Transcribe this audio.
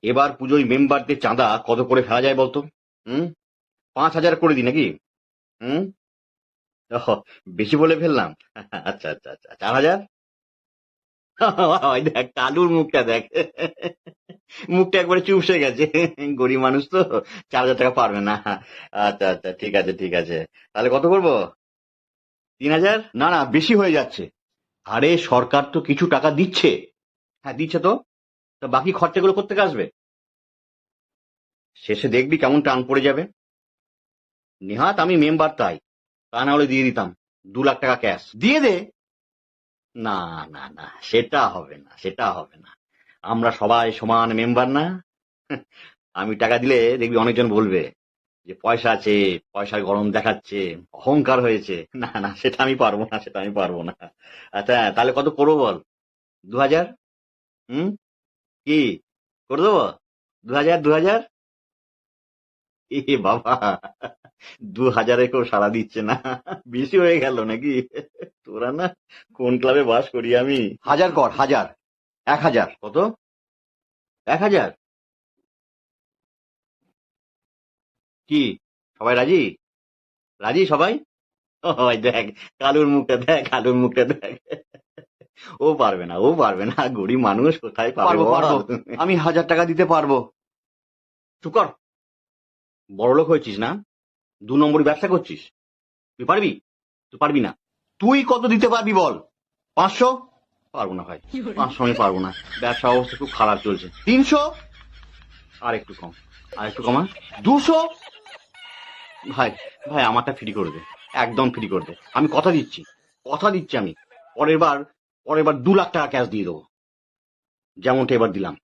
এবার পুজোয় মেম্বারদের চাঁদা কত করে ফেলা যায় বলতো? হুম, 5,000 করে দিই নাকি? হুম, ওহ, বেশি বলে ফেললাম। আচ্ছা আচ্ছা আচ্ছা, 4,000। ওই দেখ কালুর মুখটা দেখ, মুখটা একবারে চুপসে গেছে। গরিব মানুষ তো, 4,000 টাকা পারবে না। আচ্ছা আচ্ছা, ঠিক আছে ঠিক আছে, তাহলে কত করবো? 3,000? না না, বেশি হয়ে যাচ্ছে। আরে সরকার তো কিছু টাকা দিচ্ছে। হ্যাঁ দিচ্ছে তো, তা বাকি খরচাগুলো কোত্থেকে আসবে? শেষে দেখবি কেমন টান পড়ে যাবে। নেহাত আমি মেম্বার তাই, তা না হলে দিয়ে দিতাম 2 লাখ টাকা ক্যাশ দিয়ে দে। না না না, সেটা হবে না, সেটা হবে না। আমরা সবাই সমান মেম্বার না? আমি টাকা দিলে দেখবি অনেকজন বলবে যে পয়সা আছে, পয়সার গরম দেখাচ্ছে, অহংকার হয়েছে। না না, সেটা আমি পারবো না, সেটা আমি পারবো না। আচ্ছা তাহলে কত করবো বল? 2,000? হুম, কি করে দেবো? 2,000 2,000? এ বাবা, 2,000-এ কেউ সাড়া দিচ্ছে না, বেশি হয়ে গেল নাকি? তোরা না কোন ক্লাবে বাস করি আমি। 1,000 কর, 1,000। 1,000 কত? 1,000? কি, সবাই রাজি? রাজি সবাই? ওই দেখ কালুর মুখটা দেখ, কালুর মুখটা দেখ। ও পারবে না, ও পারবে না, গরিব মানুষ কোথায় পারবে? পারবো পারবো, আমি 1,000 টাকা দিতে পারবো। চুপ কর, বড়লোক হয়েছিস না? 2 নম্বরই ব্যবসা করছিস, তুই পারবি? তুই পারবি না। তুই কত দিতে পারবি বল? 500? পারবো না ভাই, 500 আমি পারবো না, ব্যবসা অবস্থা খুব খারাপ চলছে। 300? আর একটু কম, আর একটু কমা। 200? ভাই, ভাই আমারটা ফ্রি করে দে, একদম ফ্রি করে দে, আমি কথা দিচ্ছি, কথা দিচ্ছি আমি। পরের বার, পরের বার 2 লাখ টাকা ক্যাশ দিয়ে দেবো, যেমনটা এবার দিলাম।